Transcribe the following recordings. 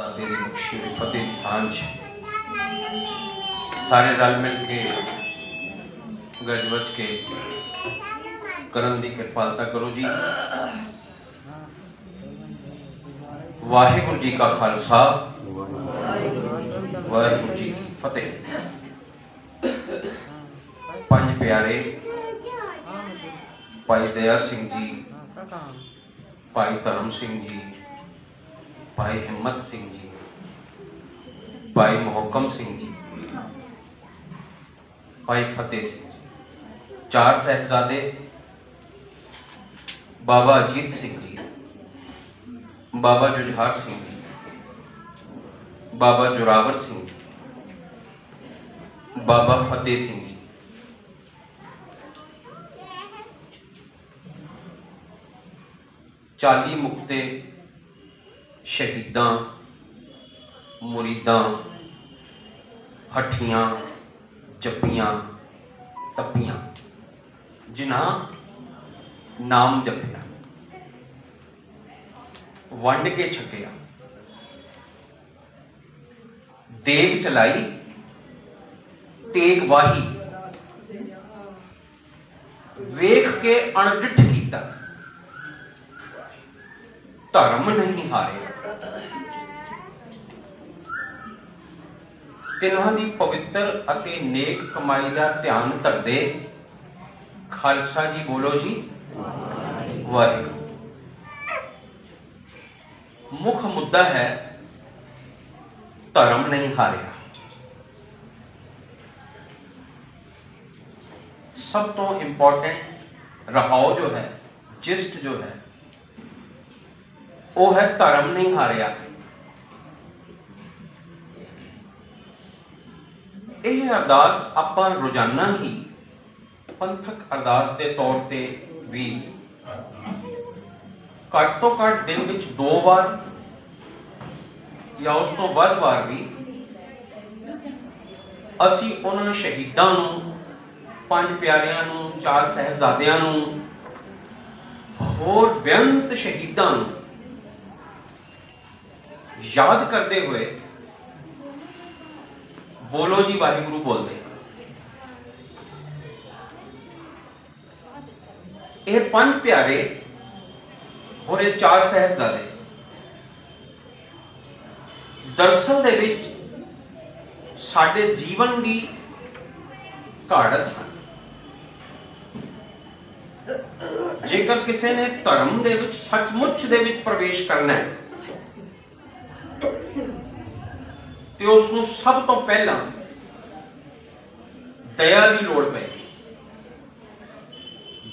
दाते दी बख्शी हुई फतेह दी सांझ सारे रल मिल के गज बज के करन दी किरपालता करो जी। वाहिगुरू जी का खालसा वाहिगुरू जी की फतेह। पंज प्यारे भाई दया सिंह जी, भाई धर्म सिंह जी, भाई हिम्मत सिंह जी, भाई मोहकम सिंह जी, भाई फतेह सिंह जी, चार साहिबजादे बाबा अजीत सिंह जी, बाबा जुझार सिंह जी, बाबा जोरावर सिंह जी, बाबा फतेह सिंह जी, चाली मुक्ते शहीदां मुरीदां हठियां जपियां तपियां जिन्हां नाम जपिया वंड के छकिया देग चलाई तेग वाही वेख के अणडिठ कीता धर्म नहीं हारे। तिन्हां दी पवित्र अते नेक कमाई का ध्यान धरदे खालसा जी बोलो जी वाहिगुरू। मुख मुद्दा है धर्म नहीं हारिया। सब तो इंपॉर्टेंट रहाओ जो है, जिस्ट जो है वो है धर्म नहीं हारिया। यह अरदास आपां रोजाना ही पंथक अरदास के तौर पर भी घट तो घट दिन विच 2 बार या उस तो वध बार भी असी उन्हां शहीदां नूं, पंज प्यारियां नूं, चार साहिबजादियां नूं, होर बेअंत शहीदां नूं याद करते हुए बोलो जी वाहिगुरू बोलते हैं। यह पंज प्यारे और ये चार साहिबजादे दरअसल दे विच साडे जीवन की घाड़त है। जेकर किसी ने धर्म दे विच सचमुच दे विच प्रवेश करना है तो उसनूं सब तो पहला दया की लोड़ पैगी।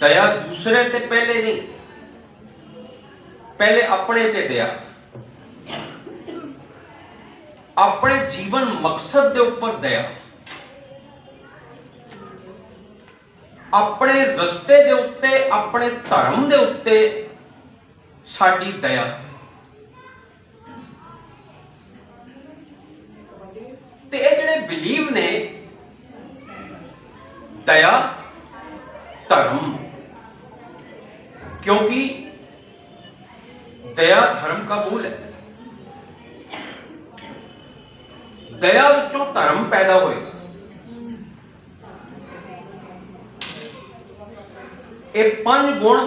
दया दूसरे ते पहले नहीं, पहले अपने ते दया। अपने जीवन मकसद के ऊपर दया, अपने रस्ते के उत्ते, अपने धर्म के उत्ते साडी दया। ते ये जिहड़े बिलीव ने दया धर्म, क्योंकि दया धर्म का मूल है। दया विचों धर्म पैदा होएगा। ये 5 गुण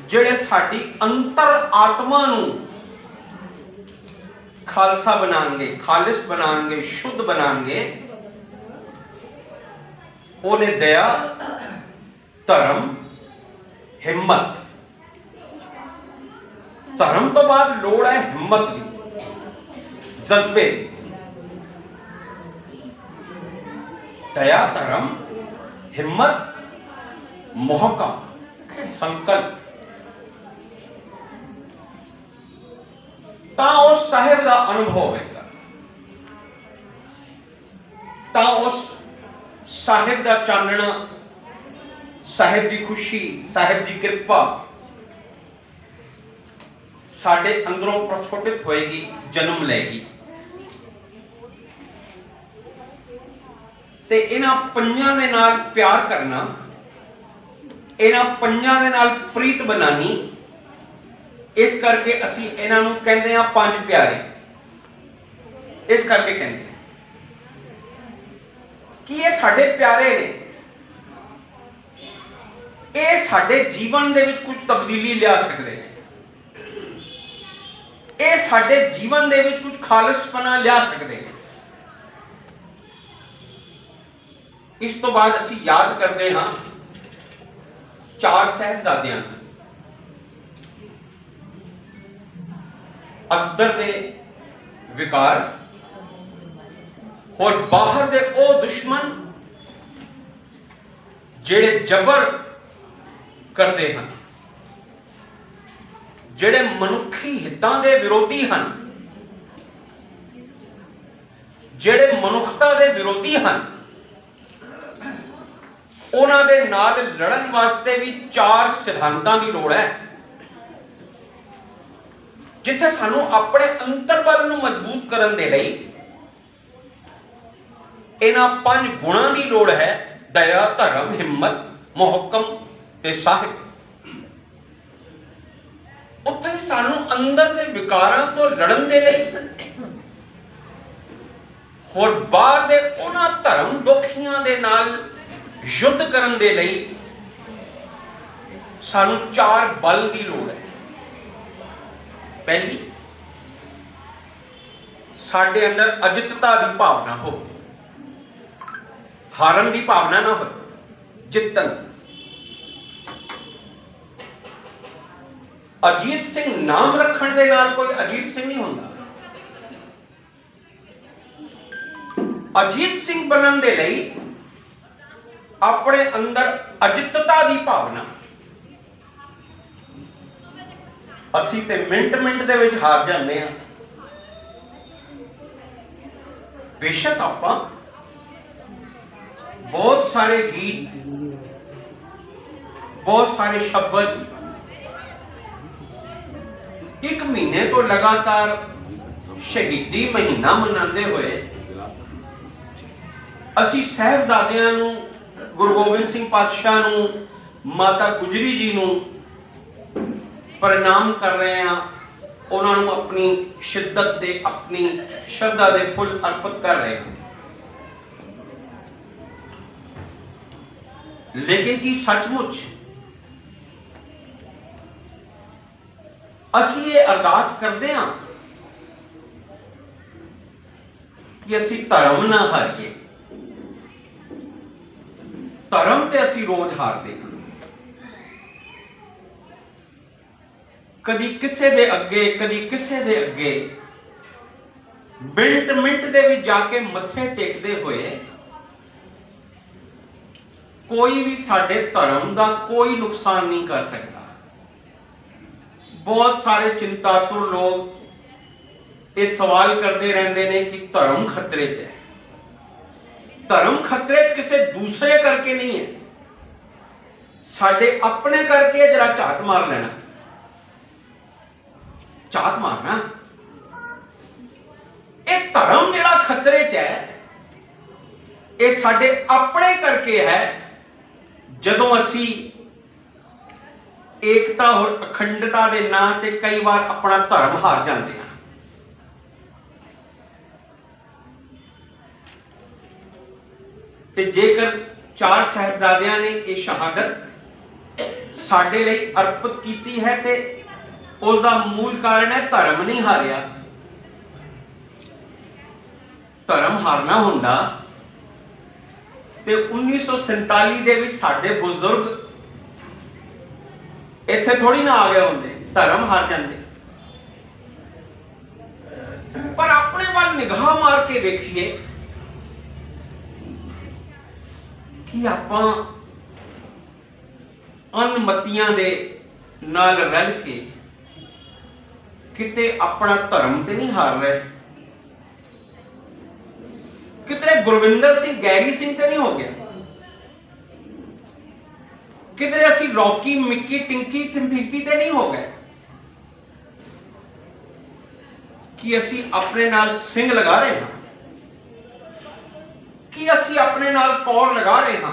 जिहड़े साडी अंतर आत्मा नूं खालसा बनाएंगे, खालिस बनाएंगे, शुद्ध बनाएंगे, ओने दया, धर्म, हिम्मत। धर्म तो बाद लोड़ है हिम्मत की, जज्बे। दया, धर्म, हिम्मत, मोहकम, संकल्प। ता उस साहिब का अनुभव होगा, ता उस साहिब का चानना, साहिब की खुशी, साहिब की कृपा साडे अंदरों प्रस्फुटित होएगी, जन्म लेगी। ते इन्हां पंजां दे नाल प्यार करना, इन्हां पंजां दे नाल प्रीत बनानी, इस करके असी इन्हां नूं कहंदे हां पंज प्यारे। इस करके कहते हैं कि ये साडे प्यारे ने, ये साडे जीवन दे विच कुछ तब्दीली लिया सकते हैं, ये साडे जीवन दे विच कुछ खालिसपना लिया सकते हैं। इस तो बाद असी याद करते हाँ चार साहिबजादियां अंदर दे विकार और बाहर दे ओ दुश्मन जेड़े जबर करते हैं, जेड़े मनुखी हितां दे विरोधी हैं, जेड़े मनुखता दे विरोधी हैं, उन्हां दे नाल लड़न वास्ते भी चार सिद्धांतां की लोड़ है, जिथे सानू अपने अंतरबल नू मजबूत करन दे लई इन्हां पंज गुणां की लोड़ है। दया, धर्म, हिम्मत, मुहक्कम ते साहिब। उत्थे सानू अंदर दे विकारां तो लड़न दे लई और बाहर दे उन्हां धर्म दुखियां दे नाल युद्ध करन दे लई सानू चार बल की लोड़ है। पहली, साडे अंदर अजितता की भावना हो, हारन की भावना ना हो, जितन। अजीत सिंह नाम रखण दे नाल कोई अजीत सिंह नहीं होंदा। अजीत सिंह बनन दे लई अपने अंदर अजितता की भावना, असी ते मिंट मिंट दे विच हार जाते हैं। बेशक आपां बहुत सारे गीत, बहुत सारे शब्द एक महीने तो लगातार शहीदी महीना मनाते हुए असी साहिबजादियां नू, गुरु गोबिंद सिंह पातशाह नू, माता गुजरी जी नू प्रणाम कर रहे हैं, उन्होंने अपनी शिद्दत दे, अपनी श्रद्धा दे फुल अर्पित कर रहे हैं। लेकिन की सचमुच असी ये अरदास करते हैं कि असी धर्म ना हारिए? धर्म ते असी रोज हारते हैं। कदी किसे दे अगे, कदी किसे दे अगे मिंट मिंट दे भी जाके मत्थे टेकते हुए कोई भी साडे धर्म का कोई नुकसान नहीं कर सकता। बहुत सारे चिंतातुर लोग ये सवाल करते रहते हैं कि धर्म खतरे च है। धर्म खतरे च किसी दूसरे करके नहीं है, साडे अपने करके। जरा झात मार लेना, झात मारना। ये धर्म जिहड़ा खतरे च है, ये साडे अपने करके है। जदों असी एकता और अखंडता के नां ते कई बार अपना धर्म हार जाते हैं। ते जेकर चार साहिबजादियां ने यह शहादत साडे लई अर्पित की है, ते उसका मूल कारण है धर्म नहीं हारिया। धर्म हारना हुंदा ते 1947 दे विच साडे बुजुर्ग इत्थे थोड़ी ना आ गए होंदे, धर्म हार जाते। पर अपने वाल निगाह मार के देखिए कि आपां अनमतियां दे नाल रल के किते अपना धर्म ते नहीं हार रहे, कितने गुरविंदर सिंह गैरी सिंह ते नहीं हो गया, किधरे असी रॉकी मिक्की टिंकी थिम्पीकी ते नहीं हो गए कि असी अपने नाल सिंह लगा रहे हैं, कि असी अपने नाल कौर लगा रहे हैं,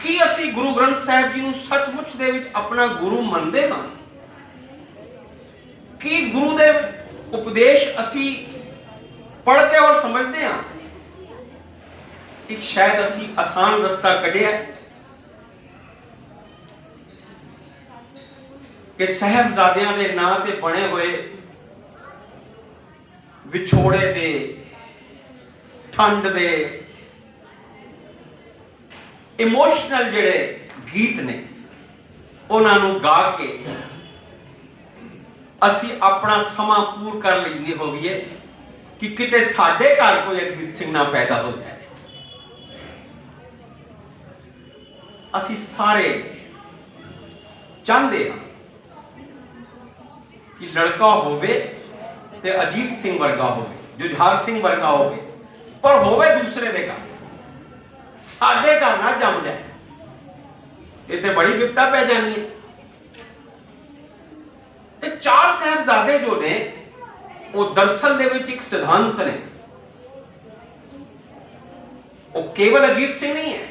कि असी गुरु ग्रंथ साहिब जी नूं सचमुच दे विच अपना गुरु मनदे हां, कि गुरु दे उपदेश असी पढ़ते और समझते हैं, एक शायद असी आसान रास्ता कढ़िया कि साहबजादियां दे नां ते बने हुए विछोड़े दे, ठंड दे इमोशनल जिहड़े गीत ने उन्हां नूं गा के असी अपना समा पूर कर लेंगे होइए कि किते साडे घर कोई अजीत सिंह ना पैदा हो जाए। असी सारे चाहते हैं कि लड़का होवे ते अजीत सिंह वर्गा होवे, जुझार सिंह वर्गा होवे, पर होवे दूसरे दे घर, साडे घर ना जम जाए। ये ते बड़ी विपदा पै जानी है। ते चार साहबजादे जो ने वो दरअसल दे विच एक सिद्धांत ने, वो केवल अजीत सिंह नहीं है,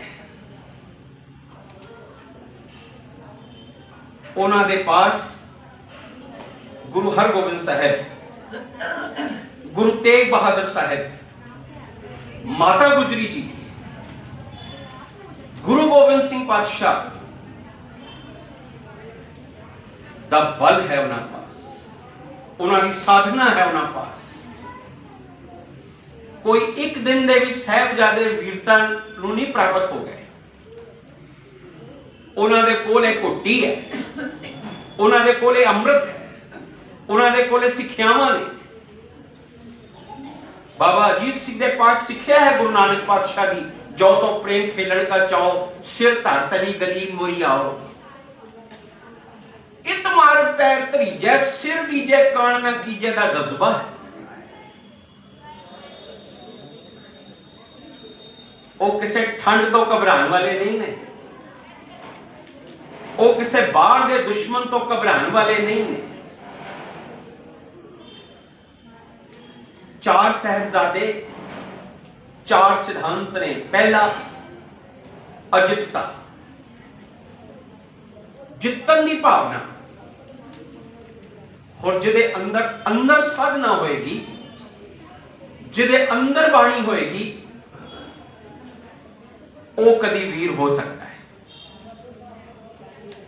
उन्हां दे पास गुरु हरगोबिंद साहब, गुरु तेग बहादुर साहब, माता गुजरी जी, गुरु गोबिंद सिंह पातशाह दा बल है उन्हां पास, उन्हां दी साधना है उन्हां पास। कोई एक दिन दे विच साहबजादे वीरता नूं नहीं प्राप्त हो गए। उन्हां दे कोल एक घुट्टी है, उन्हां दे कोल अमृत है, उन्हां दे कोल सिक्ख्यावां ने। बाबा अजीत सिंह दे पाठ सिक्ख्या है गुरु नानक पातशाह दी, जो तो प्रेम खेलन का चाओ, सिर धर तली गली मोरी आओ, इत मार पैर धरीजै, सिर दीजे कान ना कीजे दा जज्बा है। वो किसी ठंड तो घबराने वाले नहीं ने, वो किसी बाहर के दुश्मन तो घबराने वाले नहीं ने। चार साहबजादे, चार सिद्धांत ने। पहला अजितता, जितन की भावना, और जिदे अंदर अंदर साधना होएगी, जिदे अंदर बाणी होएगी, वो कदी वीर हो सकता है।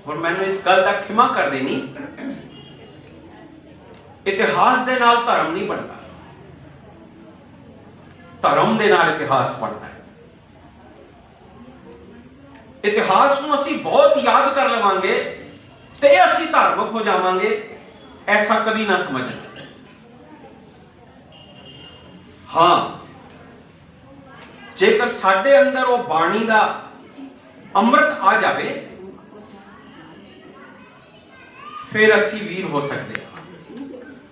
और मैंने इस गल का खिमा कर देनी, इतिहास दे नाल धर्म नहीं बनता, धर्म दे नाल इतिहास बनता है। इतिहास नूं असीं बहुत याद कर लवांगे ते असीं धार्मिक हो जावांगे, ऐसा कभी ना समझना। हां, जेकर साडे अंदर वो बाणी दा अमृत आ जाए, फिर असी वीर हो सकते,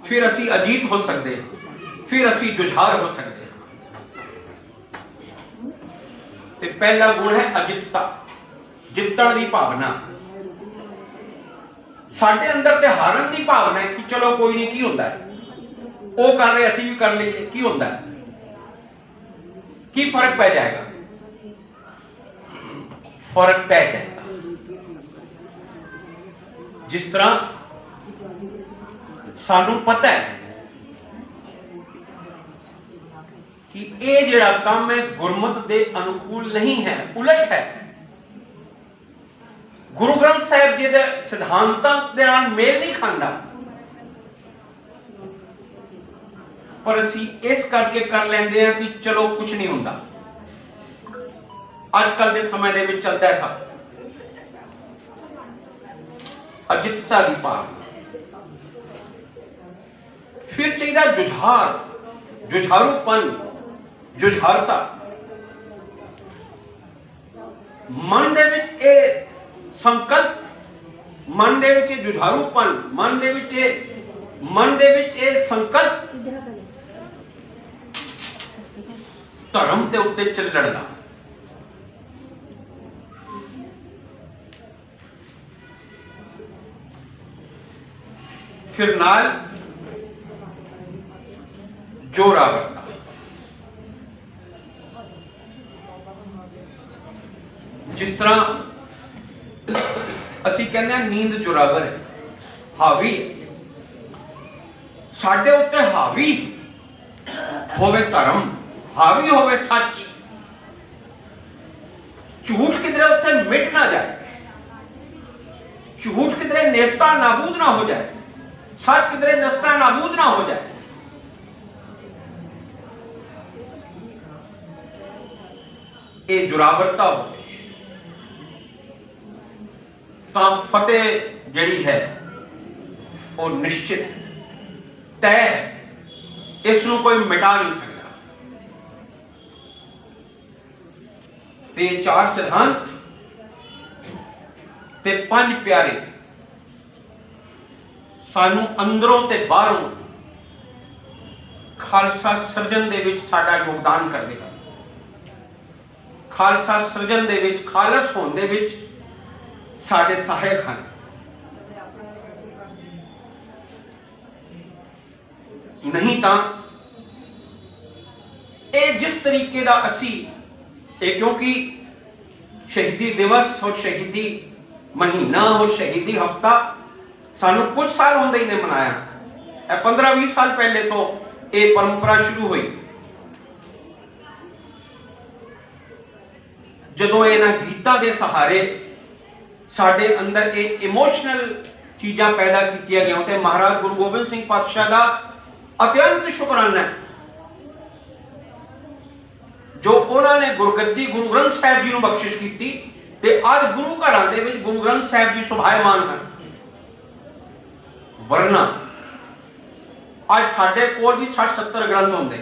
फिर असी अजीत हो सकते, फिर असी जुझार हो सकते। ते पहला गुण है अजितता, जितण की भावना। साडे अंदर ते हारन की भावना है कि चलो कोई नहीं, की होंदा है, वो कर रहे असी भी कर लीए, की होंदा है, की फर्क पै जाएगा, फर्क पै जाएगा। जिस तरह सानू पता है कि यह जिहड़ा काम है गुरमत दे अनुकूल नहीं है, उलट है, गुरु ग्रंथ साहिब जी के सिद्धांतों के नाल मेल नहीं खाता, पर असी इस करके कर लेंदे हैं कि चलो कुछ नहीं होंदा। आजकल के समय दे विच चलता है सब अजितता की भावना। फिर चाहिए जुझार, जुझारूपन, जुझारता। मन दे विच ए संकल्प, मन दे विच जुझारूपन, मन दे विच ए संकल्प धर्म के उत्ते चलण दा। फिर नाल जोरावरता, जिस तरह असी कहने नींद जोरावर है, हावी साडे उत्ते हावी होवे धर्म, हावी होवे सच, झूठ किधरे उत्ते मिट ना जाए, झूठ किधरे नेस्ता नाबूद ना हो जाए, सच किधरे नेस्ता नाबूद ना हो जाए। ये जुरावरता हो तो फतेह जड़ी है वो निश्चित तय है, इसनों कोई मिटा नहीं सकता। ते चार सिद्धांत ते पंज प्यारे सानू अंदरों ते बाहरों खालसा सिरजन दे विच साडा योगदान करदे हैं। खालसा सिरजन दे विच, खालस होने दे विच साडे सहायक हैं। नहीं तो ये जिस तरीके का असी क्योंकि शहीदी दिवस और शहीदी महीना और शहीदी हफ्ता सानू कुछ साल होंदे ही ने मनाया। 15-20 साल पहले तो ये परंपरा शुरू हुई जदों इन्हां गीतां दे सहारे साडे अंदर ये इमोशनल चीज़ां पैदा कीतियां गईयां ते महाराज गुरु गोबिंद सिंह पातशाह का अत्यंत शुकराना है जो उन्होंने गुरगद्दी गुरु ग्रंथ साहिब जी को बख्शिश की ते आज गुरु घरां दे विच गुरु ग्रंथ साहिब जी सुभायमान हैं। वरना आज साडे कोल भी 60-70 ग्रंथ होंदे,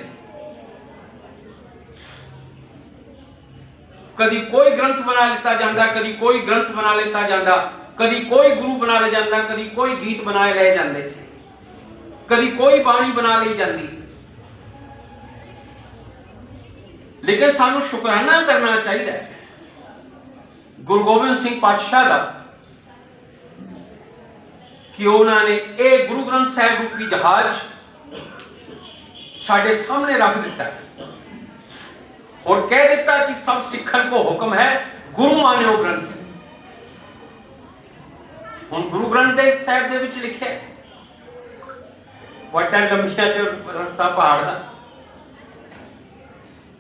कदी कोई ग्रंथ बना लेता जाता, कदी कोई ग्रंथ बना लेता जाता, कदी कोई गुरु बना ले जाता, कदी कोई गीत बनाए ले जाते, कदी कोई बाणी बना ली जाती। लेकिन सानू शुकराना करना चाहिए गुरु गोबिंद सिंह पातशाह का कि उन्होंने ये गुरु ग्रंथ साहिब रूपी जहाज साडे सामने रख दिता और कह दिता कि सब सिखन को हुक्म है गुरु मान्यो ग्रंथ। हुण गुरु ग्रंथ साहिब दे विच लिखिया वटा गंभिया ते रस्ता पहाड़ दा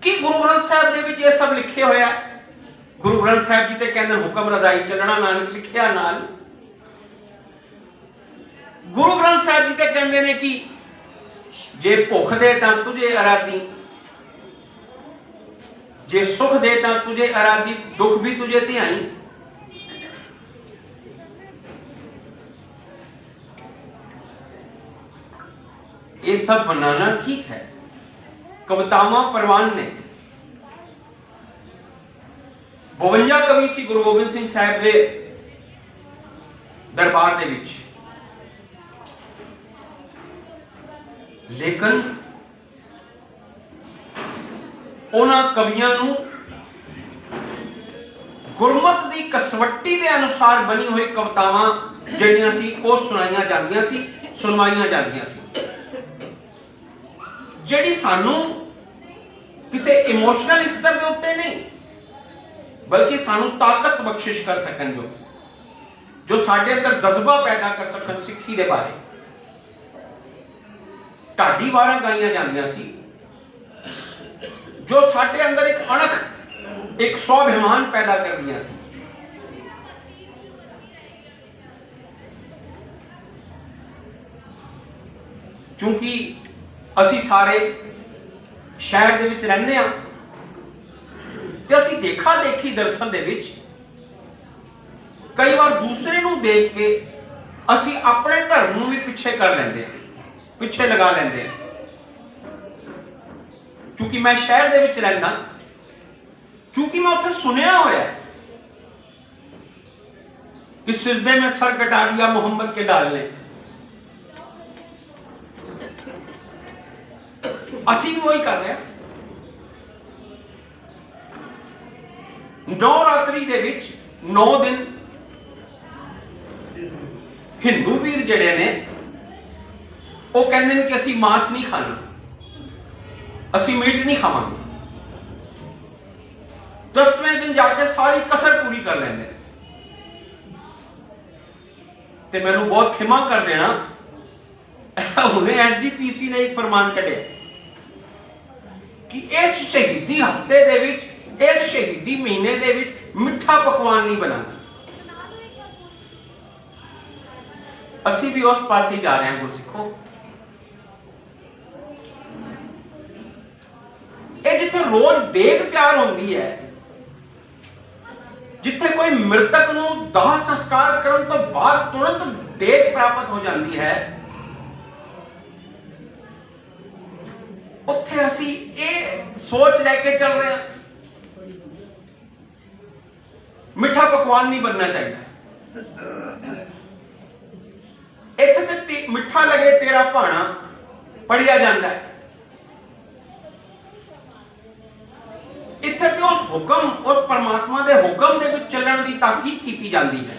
कि गुरु ग्रंथ साहिब दे विच ये सब लिखे होया। गुरु ग्रंथ साहिब जी ते कहंदे हुक्म रजाई चलना नानक लिखिया नाल। गुरु ग्रंथ साहिब जी ते कहंदे ने कि जे भुख दे तां तुझे आराधी, जे सुख दे तां तुझे आराधी, दुख भी तुझे ध्याई। ये सब बनाना ठीक है, कवितावां परवान ने 52 कवि सी गुरु गोबिंद सिंह साहिब के दरबार दे विच, लेकिन उन्हां कवियां नूं गुरमत की कसवट्टी के अनुसार बनी हुई कवितावां जिहड़ियां सी ओह सुनाईयां जांदियां सी, सुनवाईयां जांदियां सी, जिहड़ी सानू किसी इमोशनल स्तर के उत्ते नहीं बल्कि सानू ताकत बख्शिश कर सकन, जो साडे अंदर जज्बा पैदा कर सकन सिक्खी दे बारे। ढाडी वारां गाईयां जांदियां सी जो साडे अंदर एक अणख, एक स्वाभिमान पैदा कर दिया सी। क्योंकि असी सारे शहर दे विच रहंदे हां ते असी देखा देखी दरअसल दे विच कई बार दूसरे नूं देख के असी अपने धर्म नूं भी पिछे कर लेंदे हां, पिछे लगा लेंदे हां। क्योंकि मैं शहर दे विच रहंदा, क्योंकि मैं उत्थे सुनिया होया कि सिजदे में सर कटा दिया मोहम्मद के डाल ने। असी भी वही कर रहे हैं। नवरात्रि दे विच 9 दिन हिंदू वीर जड़े ने वो कहते हैं कि असी मांस नहीं खाना, असी मीट नहीं खावांगे। 10वें दिन जाके सारी कसर पूरी कर लेंगे। ते मैनू बहुत खिमा कर देना हुणे SGPC ने एक फरमान कढ़िया कि इस शहीदी हफ्ते दे विच, इस शहीदी महीने दे विच मिठा पकवान नहीं बनाना। असी भी उस पासे जा रहे हैं गुरसिखो। ये जिथे रोज देग तैयार होती है, जिथे कोई मृतक नूं दाह संस्कार करने तो बाद तुरंत देग प्राप्त हो जाती है, उत्थे असी ये सोच लेके चल रहे हैं मिठा पकवान नहीं बनना चाहिए। इत्थे ते मिठा लगे तेरा भाना पढ़िया जाता है। इत्थे ते उस हुक्म, उस परमात्मा के हुक्म दे विच चलण दी ताकीद की जाती है।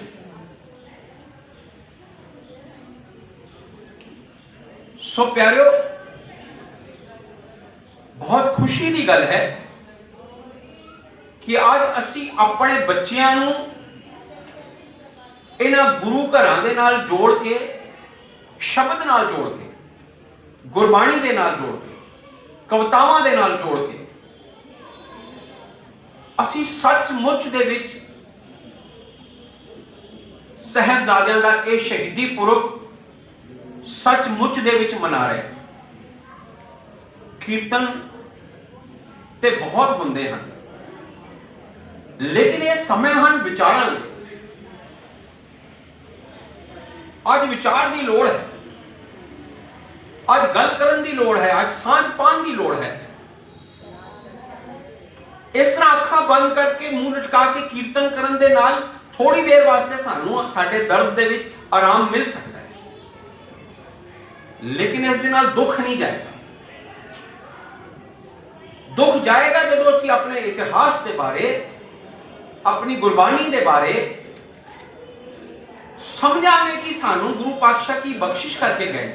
सो प्यारियो, बहुत खुशी की गल है कि आज असी अपने बच्चों नूं इन्हां गुरु घरां दे नाल जोड़ के, शब्द नाल जोड़ के, गुरबाणी दे नाल जोड़ के, कवितावां दे नाल जोड़ के असी सचमुच दे विच साहिबजादियां दा इह शहीदी पुरब सचमुच दे विच मना रहे हैं। कीर्तन ते बहुत होंदे हैं, लेकिन ये समय हैं विचारां दे। आज विचार की लोड़ है, आज गल करन की लोड़ है, आज सांझ पान की लोड़ है। इस तरह अखा बंद करके मुंह लटका के कीर्तन करन दे नाल थोड़ी देर वास्ते सानू साडे दर्द दे विच आराम मिल सकता है, लेकिन इस दे नाल दुख नहीं जाएगा। दुख जाएगा जदों असीं अपने इतिहास के बारे, अपनी गुरबाणी के बारे समझांगे कि सानू गुरु पातशाह की बख्शिश करके गए।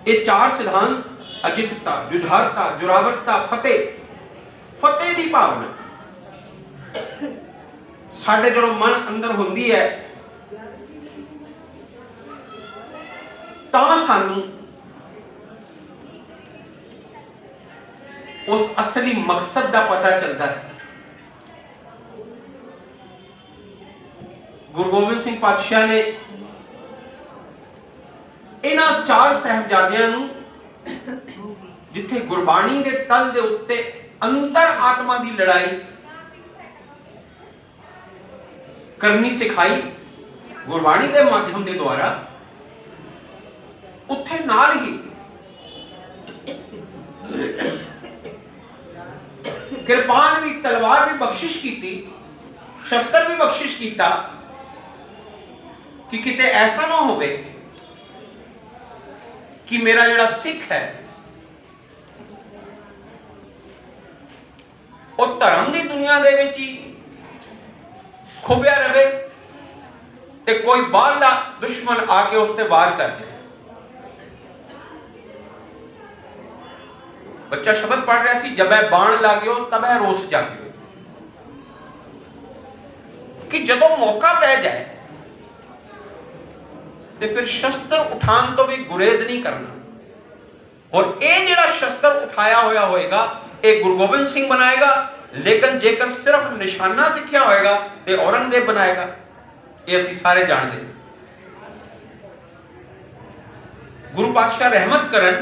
ये चार सिद्धांत अजितता, जुझारता, जुरावरता, फतेह, फतेह की भावना साडे जो मन अंदर होंदी है, तां सानू उस असली मकसद का पता चलता है। गुरु गोबिंद सिंह पातशाह ने इन्हां चार साहिबजादियां नूं जिथे गुरबाणी के तल दे उत्ते अंतर आत्मा की लड़ाई करनी सिखाई गुरबाणी के माध्यम के द्वारा, उत्थे नाल ही कृपान भी, तलवार भी बख्शिश की, शस्त्र भी बख्शिश किया कि किते ऐसा ना होवे कि मेरा जिहड़ा सिख है वो धर्म की दुनिया दे विच ही खुबिया रहे ते कोई बाहरला दुश्मन आके उस ते वार कर जाए। बच्चा शब्द पढ़ रहा थी, जब बाण लाग्यो तब रोस जाग्यो, कि जदों मौका पै जाए तो फिर शस्त्र उठान तो भी गुरेज नहीं करना। और ये जिहड़ा शस्त्र उठाया होया होएगा ये गुरु गोबिंद सिंह बनाएगा, लेकिन जेकर सिर्फ निशाना सीखिया होएगा तो औरंगजेब बनाएगा। ये असीं सारे जानते हैं। गुरु पातशाह रहमत करन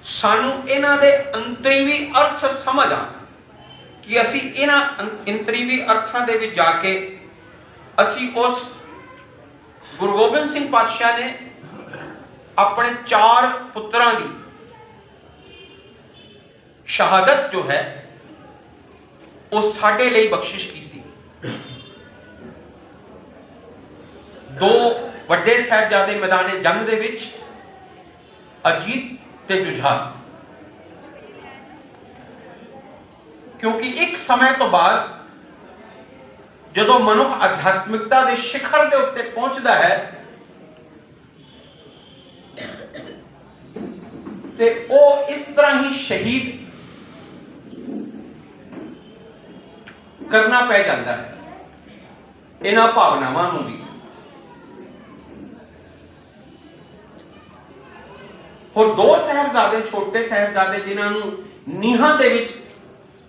सानू इन्हां दे अंतरीवी अर्थ समझ आ कि असी इन्हां अंतरीवी अर्थां दे विच जाके असी उस गुरु गोबिंद सिंह पातशाह ने अपने चार पुत्रां दी शहादत जो है वो साडे लई बख्शिश की। दो वड्डे साहिबजादे मैदाने जंग दे विच अजीत ते जुझार, क्योंकि एक समय तो बाद जदों मनुख आध्यात्मिकता के शिखर के उत्ते पहुंचता है ते वो इस तरह ही शहीद करना पै जाता है। इन्हां भावनावां नूं भी। और दो साहबजादे, छोटे साहबजादे जिन्हां नूं नीहां दे विच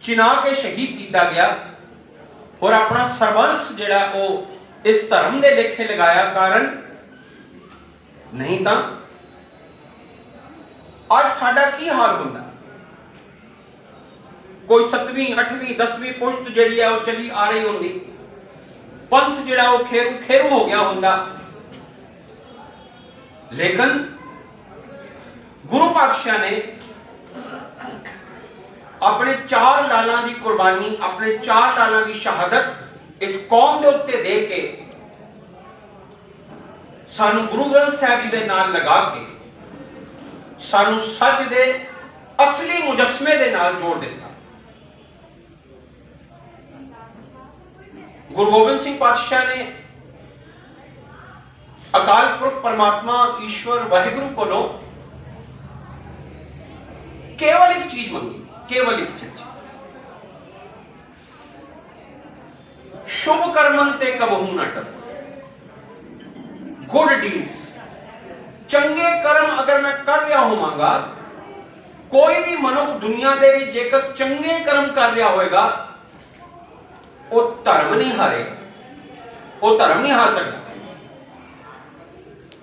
चिना के शहीद किया गया और अपना सरबंस जिहड़ा वो इस धर्म के लेखे लगाया, कारण नहीं तो आज साडा की हाल होंदा। कोई 7वीं 8वीं 10वीं पुश्त जिहड़ी है वो चली आ रही होंदी, पंथ जिहड़ा वो खेरू खेरू हो गया होंदा, लेकिन गुरु पातशाह ने अपने 4 लालां की कुर्बानी, अपने 4 लालां की शहादत इस कौम के उत्ते दे के सानू गुरु ग्रंथ साहिब जी के नाल लगा के सानू सच दे असली मुजस्मे दे नाल जोड़ दिता। गुरु गोबिंद सिंह पातशाह ने अकाल पुरख परमात्मा ईश्वर वाहिगुरु कोलों केवल एक चीज मंगी, केवल एक चीज, शुभ कर्मन ते कबहू ना टरो। गुड डीड्स, चंगे कर्म अगर मैं कर रहा होवांगा, कोई भी मनुख दुनिया दे विच जेकर चंगे कर्म कर रहा होएगा वो धर्म नहीं हारेगा, वो धर्म नहीं हार सकता,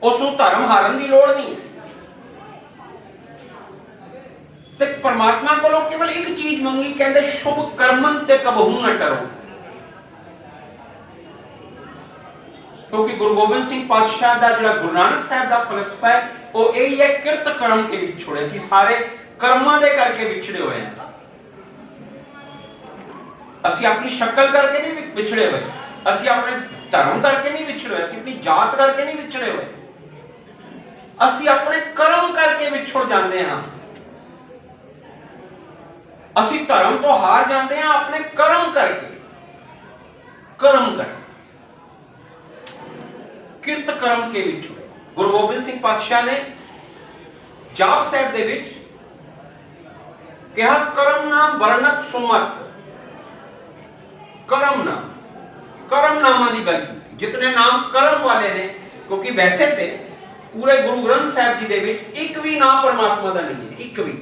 उसनूं धर्म हारन की लोड़ नहीं है। ते परमात्मा कोलों केवल एक चीज मंगी, कहते शुभ कर्मन ते कबहू ना टरो। क्योंकि गुरु गोबिंद सिंह पातशाह का जो गुरु नानक साहब का फलसफा है वो यही है, किरत कर्म के विछोड़े सी, सारे कर्मां दे करके विछड़े हुए हैं। असी अपनी शक्ल करके नहीं विछड़े हुए, असी अपने धर्म करके नहीं विछड़े हुए, असी अपनी जात करके नहीं विछड़े हुए, असी अपने कर्म करके विछड़ जाते हैं। असी धर्म तो हार जाते हैं अपने कर्म करके, कर्म करके किरत कर्म के विछोड़े। गुरु गोबिंद सिंह पातशाह ने जाप साहब दे विच कहा, कर्म नाम वर्णत सुमत, कर्म नाम, कर्म नामा की गल की, जितने नाम कर्म वाले ने, क्योंकि वैसे ते पूरे गुरु ग्रंथ साहब जी दे विच एक भी नाम परमात्मा का नहीं है, एक भी,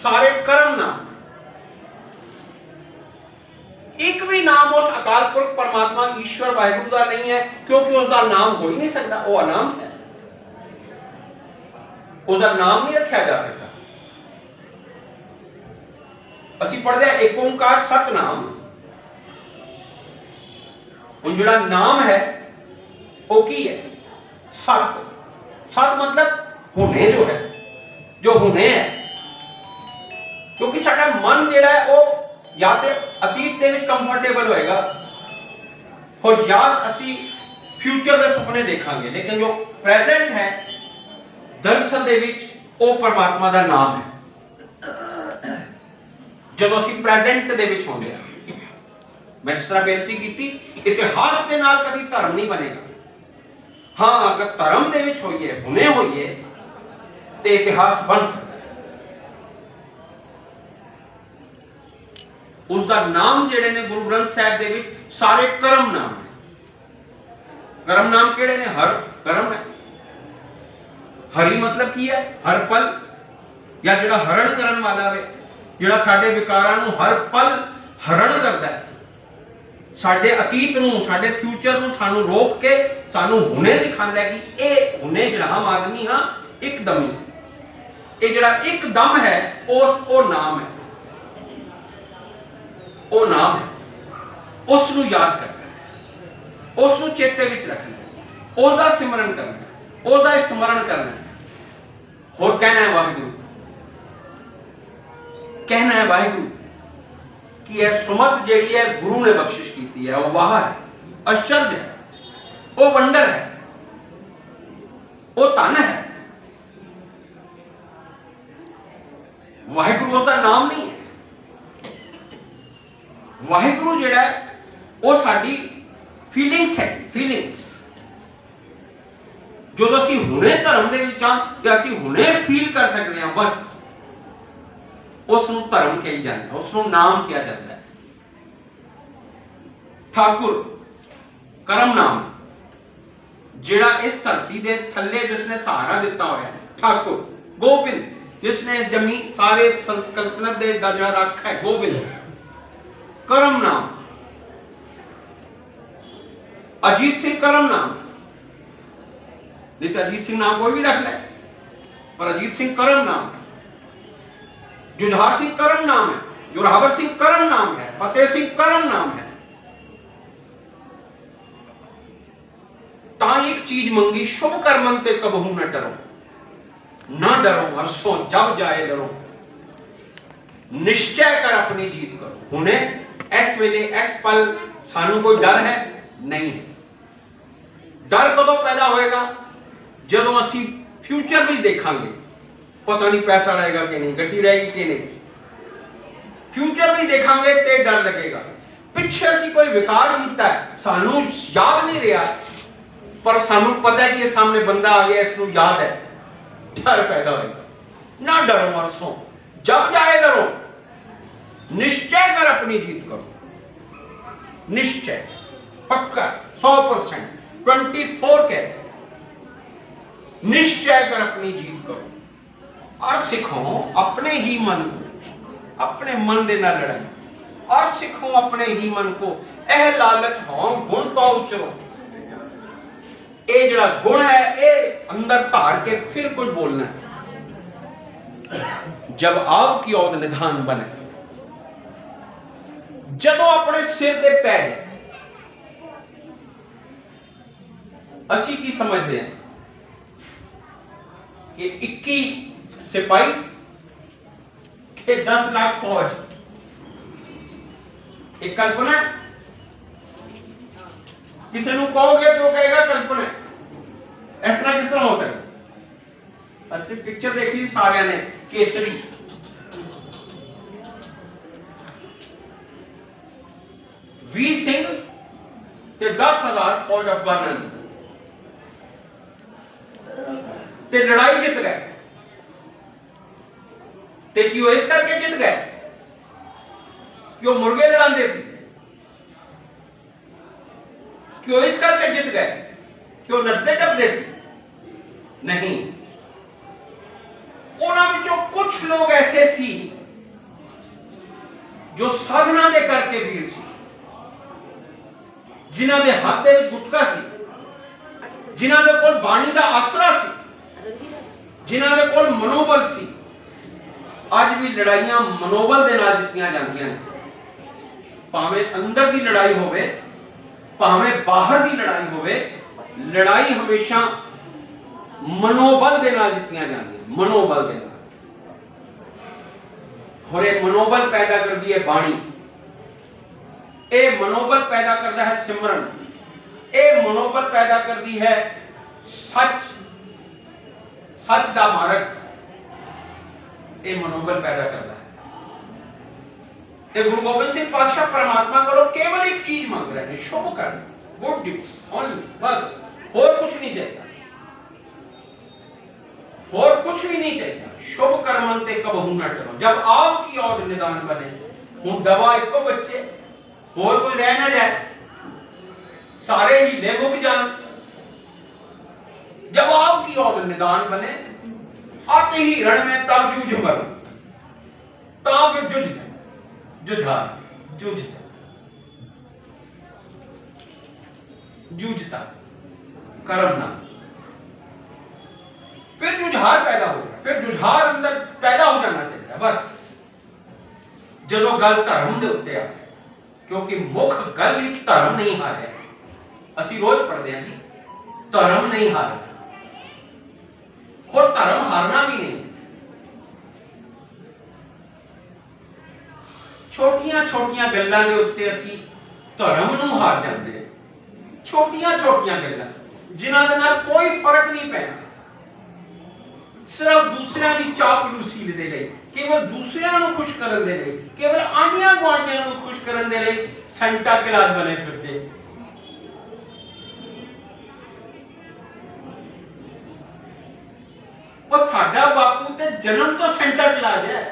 सारे कर्म नाम, एक भी नाम उस अकाल पुरख परमात्मा ईश्वर वाहिगुरु का नहीं है, क्योंकि उसका नाम हो ही नहीं सकता, वो अनाम है, उसका नाम नहीं रखा जा सकता। असी पढ़ते हैं एक ओंकार सतनाम, उन जोड़ा नाम है वो की है सत, सत मतलब होने, जो है जो होने है, क्योंकि साडा मन जिहड़ा है वो या तो अतीत दे विच कंफर्टेबल होएगा और या असी फ्यूचर के सुपने देखांगे, लेकिन जो प्रेजेंट है दरअसल दे विच वो परमात्मा का नाम है। जब असी प्रेजेंट दे विच होंदे हां, मैं जिस तरह बेनती की, इतिहास के नाल कभी धर्म नहीं बनेगा। हाँ, अगर धर्म दे विच होइए, हुने होइए तो इतिहास बन सकता है। उसका नाम जेड़े ने गुरु ग्रंथ साहब दे विच सारे कर्म नाम है। कर्म नाम केड़े ने? हर कर्म है। हरि मतलब की है? हर पल, या जिहड़ा हरण करन वाला वे, जिहड़ा साडे विकारां नूं हर पल हरण करदा है, साडे अतीत नूं, साडे फ्यूचर नूं सानू रोक के सानू हुने दिखांदा है कि ए हुने जिहड़ा हम आदमी हां एकदम ही, ये जिहड़ा एकदम है ओ नाम है, वो नाम है। उसनू याद करना है, उसनू चेते विच रखना है, उसका सिमरन करना है, उसका स्मरण करना है, और कहना है वाहिगुरु, कहना है वाहिगुरु कि यह सुमत जिहड़ी है गुरु ने बख्शिश की है, वो वाह है, आश्चर्य है, वो वंडर है, वो धन है। वाहिगुरु उसका नाम नहीं है। वाहिगुरु जिहड़ा है वो साडी फीलिंग्स है, फीलिंग्स जो असी हुणे धर्म दे विच हां ते असी हुणे फील कर सकते हैं, बस उसनूं धर्म कही जाता है, उसनूं नाम किया जाता है। ठाकुर करम नाम जिहड़ा इस धरती दे थल्ले जिसने सहारा दिता होया है। ठाकुर गोबिंद जिसने इस जमी सारे सल्तनत दे दा जिहड़ा रख है गोबिंद। करम नाम अजीत सिंह करम नाम, नहीं तो अजीत सिंह नाम कोई भी रख ले, पर अजीत सिंह करम नाम है। जुझार सिंह करम नाम है, जोरावर सिंह करम नाम है, फतेह सिंह करम नाम है। ता एक चीज मंगी शुभ कर्मन ते कबहू न डरो, न डरो हरसों जब जाए डरो, निश्चय कर अपनी जीत करो। हुणे इस वेले इस पल सानू कोई डर है नहीं है। डर कदों पैदा होएगा जदों असी फ्यूचर में देखांगे, पता नहीं पैसा रहेगा कि नहीं, गड्डी रहेगी कि नहीं। फ्यूचर में देखांगे ते डर लगेगा। पिछे असी कोई विकार किया है सानू याद नहीं रहा, पर सानू पता है कि सामने बंदा आ गया, इसनू याद है, डर पैदा होगा। ना डरो हरसों जब जाए डरो, निश्चय कर अपनी जीत करो। निश्चय पक्का 100% 24 के निश्चय कर अपनी जीत करो और सीखो अपने ही मन को, अपने मन दे नाल लड़ाई, और सीखो अपने ही मन को एह लालच हो गुण तो उचरो। ये जड़ा गुण है ये अंदर धार के फिर कुछ बोलना है। जब आव की औद निधान बने, जदों अपने सिर दे पै असी की समझते हैं कि 21 सिपाही के 10 लाख फौज, एक कल्पना। किसी को कहोगे तो कहेगा कल्पना, इस तरह किस तरह हो सकता। असली पिक्चर देखी सारे ने, केसरी वीर सिंह ते 10,000 फौज अफगान ते लड़ाई जित गए। ते क्यों इस करके जित गए? क्यों मुर्गे लड़ाते सी? क्यों इस करके जित गए? क्यों नचते टपते सी? नहीं, उन्हां विचों कुछ लोग ऐसे सी जो साधना दे करके वीर सी, जिन्हां दे हाथ दे विच गुटका सी, जिन्हां दे कोल बाणी दा आसरा सी, जिन्हां दे कोल मनोबल सी। अज भी लड़ाइयां मनोबल दे नाल जित्तियां जांदियां ने, भावें अंदर दी लड़ाई होवे भावें बाहर दी लड़ाई होवे, लड़ाई हमेशा मनोबल दे नाल जित्तियां जांदियां, मनोबल दे नाल। और ये मनोबल पैदा करती है बाणी, ये मनोबल पैदा करता है सिमरन, ये मनोबल पैदा करती है सच, सच दा मार्ग, ये मनोबल पैदा करता है। ते गुरु गोबिंद सिंह पातशाह परमात्मा को केवल एक चीज मांग रहे हैं, शुभ कर्म, गुड डीड्स ओनली, बस, और कुछ नहीं चाहिए, और कुछ भी नहीं चाहिए। शुभ कर्मन ते कबहू न डरो, जब आव की औद निदान बने। हुण दवा एको बच्चे, और कोई रह ना जाए, सारे ही ले मुक जान। जब आव की औद निदान बने, आते ही रण में तब जूझ मर, ता फिर जुझ जाए, जुझार जूझ जाए, जूझता कर्म ना, फिर जुझार पैदा हो गया, फिर जुझार अंदर पैदा हो जाना चाहिए। बस जदों गल धर्म दे उत्ते आ, क्योंकि मुख गल ही धर्म नहीं हारे। असी रोज पढ़ते हैं जी, धर्म नहीं हारे, और धर्म हारना भी नहीं। छोटियां छोटियां गल्लां दे उत्ते असी धर्म नूं हार जांदे। छोटियां छोटियां गल्लां जिन्हां दे नाल कोई फर्क नहीं पैंदा, सिर्फ दूसरिਆਂ ਦੀ ਚਾਪਲੂਸੀ ਦੇ ਲਈ, केवल दूसरिਆਂ ਨੂੰ खुश ਕਰਨ ਦੇ ਲਈ, केवल ਆਂਢੀਆਂ ਗੁਆਂਢੀਆਂ ਨੂੰ खुश ਕਰਨ ਦੇ ਲਈ ਸੈਂਟਾ ਕਲਾਸ ਬਣੇ ਫਿਰਦੇ। ਉਹ ਸਾਡਾ ਬਾਪੂ ਤੇ ਜਨਮ ਤੋਂ ਸੈਂਟਾ ਕਲਾਸ ਹੈ।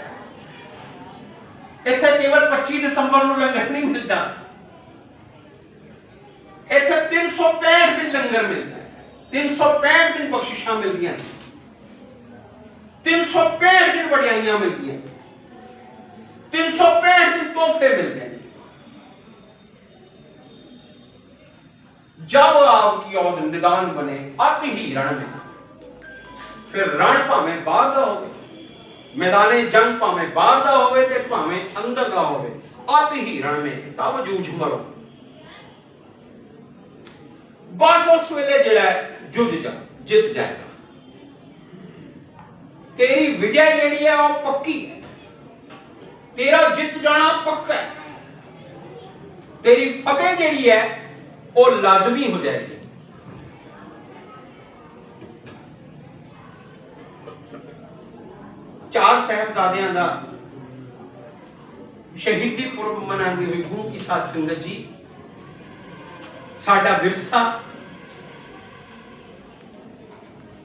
ਇੱਥੇ केवल 25 ਦਸੰਬਰ ਨੂੰ ਲੰਗਰ ਨਹੀਂ ਮਿਲਦਾ, इत्थे 365 दिन लंगर मिलता है, 365 दिन बख्शिशां मिलदियां, 365 दिन वडियाइयां मिलदियां, 365 दिन तोहफे मिलते हैं। जब आपकी औद निदान बने अति ही रण में, फिर रण भावें बाहर दा होवे, मैदाने जंग भावें बाहर दा होवे ते भावें अंदर दा होवे, अति ही रण में तब जूझ मरो। बस उस वेले जिहड़ा जुझ जा जित जाएगा। तेरी विजय जिहड़ी है वो पक्की है, तेरा जित जाना पक्का है, तेरी फतेह जिहड़ी है वो लाजमी हो जाएगी। चार साहिबजादियां दा शहीदी पुरब मनाती हुई गुरु की साध संगत जी, साडा विरसा,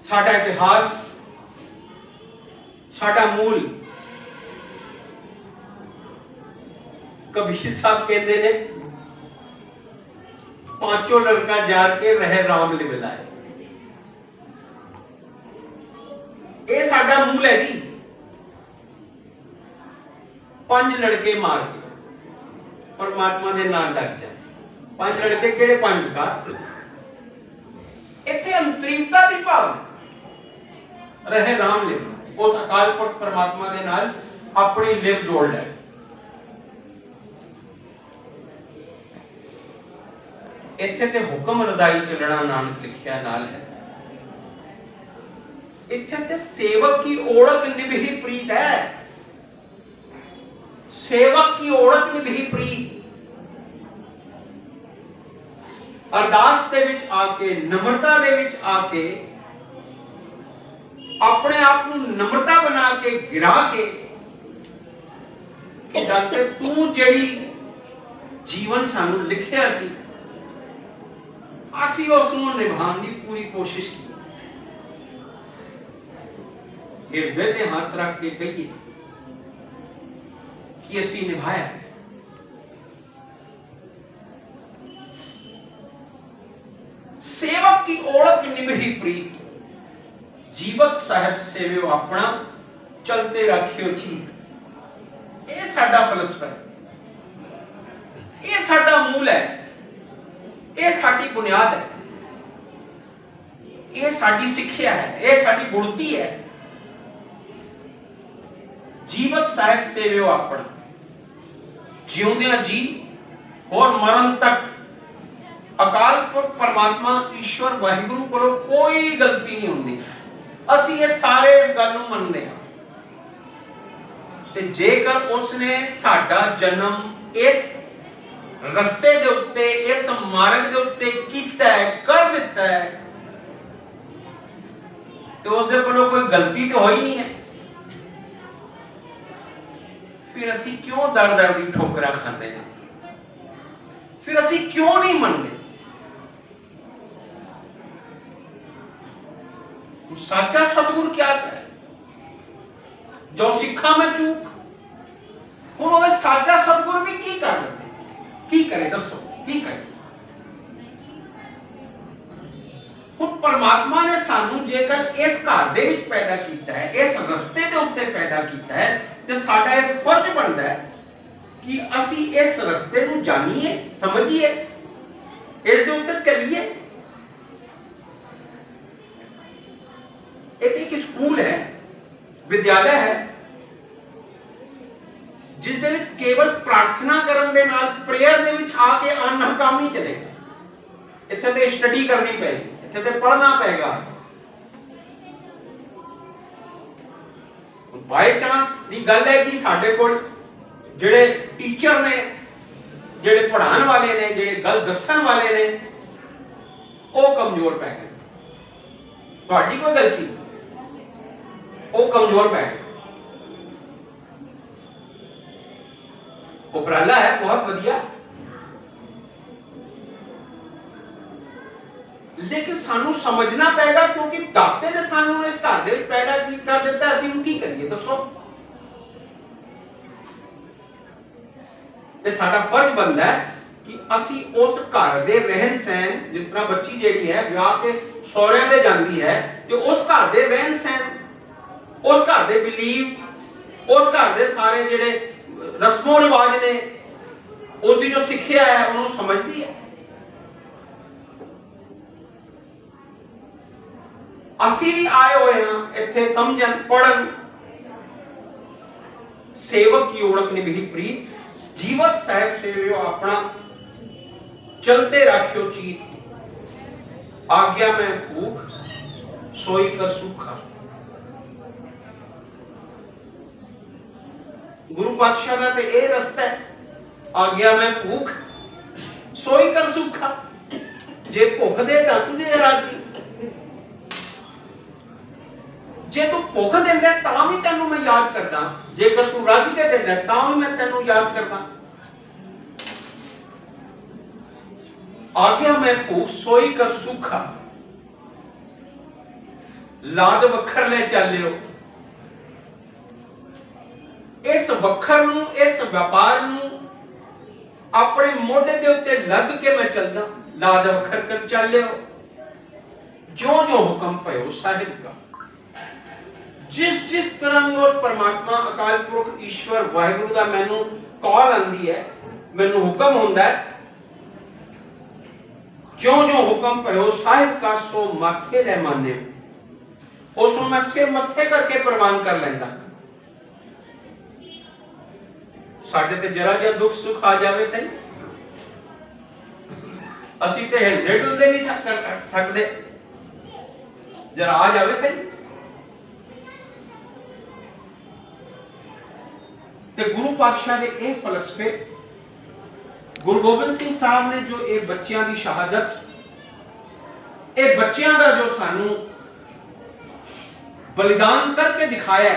साडा इतिहास, साडा मूल। कबीर साहब कहते ने, पांचों लड़का जार के रह राम लिवलाए। ये साडा मूल है जी। 5 लड़के मार के परमात्मा दे नाल लग जाए। 5 लड़के किहड़े 5 का? इत्थे अंतरिमता दी भावना, रहे राम लिवलाए, उस अकाल पुरख परमात्मा दे नाल अपनी लिव जोड़ ले। इत्थे ते हुक्म रजाई चलना नानक लिखिया नाल है। इत्थे ते सेवक की ओळख निभही प्रीत है, सेवक की ओळख निभही प्रीत। अरदास दे विच आके, नम्रता दे विच आके, अपने आप को नम्रता बना के गिरा के दसते तू जेड़ी जीवन सानू लिखिया सी, असी उसनू निभाने की पूरी कोशिश की। हृदय ते हाथ रख के कहिए कि असी निभाया। सेवक की ओळख निभही प्रीत, जीवत साहिब सेवियो अपना, चलते रखियो चीत। ये साडा फलसफा है, ये साडा मूल है, ये साडी बुनियाद है, ये साडी सिक्ख्या है, ये साडी गुणती है। जीवत साहिब सेवियो अपना, जिउंदियां जी और मरण तक अकाल पुरख परमात्मा ईश्वर वाहिगुरु कोलों कोई गलती नहीं होंदी। असी ये सारे इस गल नूं मनदे हां ते जेकर उसने साडा जन्म इस रस्ते दे उत्ते, इस मार्ग दे उत्ते कीता है, कर दिता है, तो उसदे कोलों कोई गलती तो होई नहीं है। फिर असी क्यों दर दर दी ठोकरां खांदे हैं? फिर असी क्यों नहीं मनदे? साचा सतगुर क्या है? जो सिखा में चूक, हुण ओहदे साचा सतगुर भी की कर दे, की करे दसो, की करे? हुण परमात्मा ने सानू जेकर इस घर दे विच पैदा कीता है, इस रस्ते दे उत्ते पैदा कीता है, ते साडा एक फर्ज बनदा है कि असी इस रस्ते नूं जानिए, समझिए, इस दे उत्ते चलिए। एक स्कूल है, विद्यालय है, जिस दे विच केवल प्रार्थना करन दे नाल, प्रेयर दे विच आके अन्ना काम नहीं चलेगा। इत्थे ते स्टडी करनी पेगी, इत्थे ते पढ़ना पेगा। बाय चांस दी गल है कि साडे कोल जेड़े टीचर ने, जेड़े पढ़ाने वाले ने, जेड़े गल दसन वाले ने, वो कमजोर पै गए। तुहाडी कोई गलती नहीं, वो कमजोर पै गए। उपराला है, बहुत वधिया, लेकिन सानू समझना पेगा, क्योंकि दाते ने सानू इस घर दे विच पैदा कर दिता, असीं हुण की करिए दसो? ते साडा फर्ज बनदा है कि असी उस घर दे रहन सहन, जिस तरह बच्ची जेड़ी है ब्याह के सौहरिਆਂ दे जांदी है, ते उस घर दे रहन सहन, उस घर दे बिलीव, उस घर दे सारे जेड़े रस्मों रिवाज ने, उसकी जो सिक्ख्या है उन्होंने समझती है। असी भी आए हुए हैं इत्थे समझन पढ़न। सेवक की ओळख निभही प्रीत, जीवत साहेब सेवियो अपना, चलते राखियो चीत, आज्ञा में भूख सोई कर सूखा। गुरु पातशाह का ते ये रस्ता है, आज्ञा में भूख सोई कर सूखा। जे भुख दे तां तुझे राजी, जे तू भुख देंदा तां भी तैनूं मैं याद करदा, जेकर तू रज के देंदा तां भी मैं तैनूं याद करदा। आज्ञा में भूख सोई कर सूखा, लाद वखर ले चलियो। इस वखर नूं, इस व्यापार नूं अपने मोढे दे उत्ते लद के मैं चलदा, लाद वखर कर चलियो। जो जो हुक्म पयो साहिब का, जिस जिस तरह भी उस परमात्मा अकाल पुरख ईश्वर वाहिगुरु दा मैनू कॉल आंदी है, मैनू हुक्म होंदा है, जो जो हुक्म पयो साहिब का सो माथे ले माने, उसको मैं सिर मत्थे करके प्रवान कर लेंदा। साडे ते जरा जिहा दुख सुख आ जावे सही, असी ते हिलदे डुलदे नहीं कर सकते, जरा आ जावे सही। ते गुरु पातशाह दे ये फलसफे, गुरु गोबिंद सिंह साहब ने जो ये बच्चों की शहादत, ये बच्चों का जो सानू बलिदान करके दिखाया,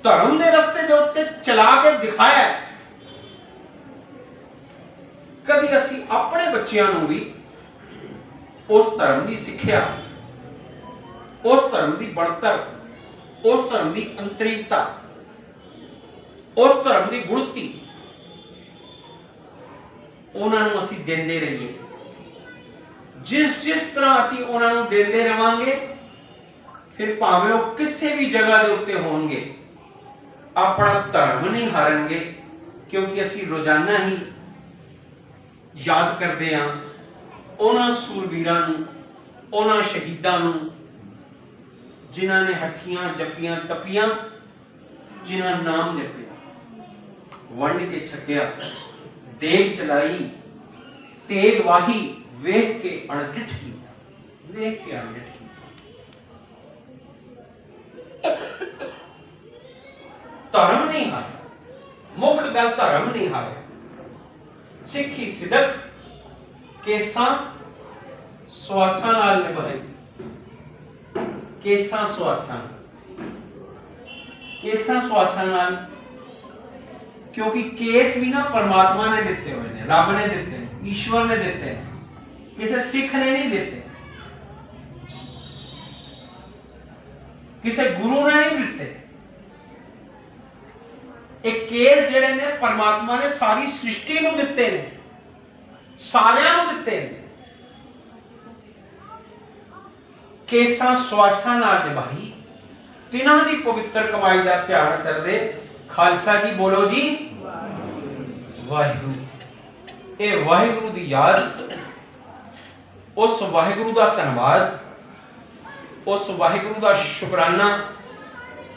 धर्म के रस्ते के उत्ते चला के दिखाया। कभी असी अपने बच्चों को भी उस धर्म की सिक्ख्या, उस धर्म की बढ़तर, उस धर्म की अंतरिकता, उस धर्म की गुणती उन्होंने असी देंदे रहिए। जिस जिस तरह असी उन्होंने देंदे रहांगे, फिर भावें वो किसी भी जगह के उत्ते होंगे, अपना धर्म नहीं हारेंगे, क्योंकि असी रोजाना ही याद करते हैं उन्होंने सूरवीरां नूं, उन्होंने शहीदां नूं, जिन्हां ने हठियां जपियां तपियां, जिन्हां नाम जपिया, वंड के छकिया, देग चलाई, तेग वाही, वेख के अणडिठ की, वेख के अणडिठ की। धर्म नहीं हारे, मुख गल धर्म नहीं हारे। सिक्खी सिदक केसां सुआसां नाल निभाई, केसां सुआसां, केसां सुआसां नाल, क्योंकि केस भी ना परमात्मा ने दिते हुए ने, रब ने दिते हैं, ईश्वर ने दिते हैं, किसी सिख ने नहीं दिते, किसी गुरु ने नहीं दिते। एक केस जेड़े ने परमात्मा ने सारी सृष्टि नूं दिते ने, सारियां नूं दिते ने। केसां सुआसां नाल निभाई, तिन्हां दी पवित्र कमाई दा ध्यान करदे। खालसा जी बोलो जी वाहिगुरू। ये वाहिगुरू दी याद, उस वाहिगुरू दा धन्नवाद, उस वाहिगुरू दा शुकराना,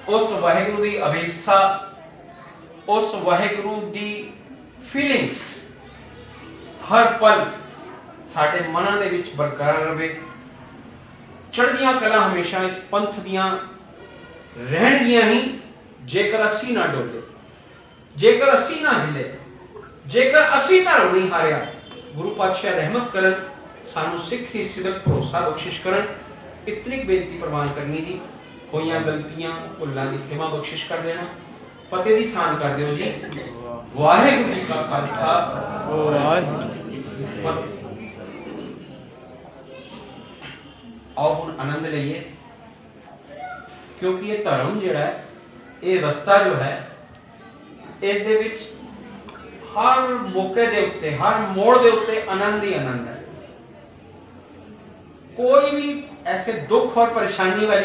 उस वाहिगुरू दी अभिप्सा, उस वाहिगुरू दी फीलिंग्स हर पल साडे मनां दे विच बरकरार रहे। चढ़दियां कला हमेशा इस पंथ दियां रहणगियां ही, जेकर असी ना डोले, जेकर असी ना हिले, जेकर असी धर्म नहीं हारिया। गुरु पातशाह रहमत करन, सानू सिक्खी सिदक भरोसा बख्शिश करन। इतनी बेनती प्रवान करनी जी, होइयां गलतियां भुल्लां दी खिमा बख्शिश कर देना। फतेह दी सान कर दिओ जी। वाहिगुरू जी का खालसा, वाहिगुरू जी की फतेह। आओ हुण आनंद लईए, क्योंकि ये धर्म जिहड़ा है, ये रस्ता जो है, ਇਸ ਦੇ ਵਿੱਚ ਹਰ ਮੌਕੇ ਦੇ ਉੱਤੇ, ਹਰ ਮੋੜ ਦੇ ਉੱਤੇ ਆਨੰਦ ਹੀ ਆਨੰਦ ਹੈ। कोई भी ऐसे दुख और परेशानी वाली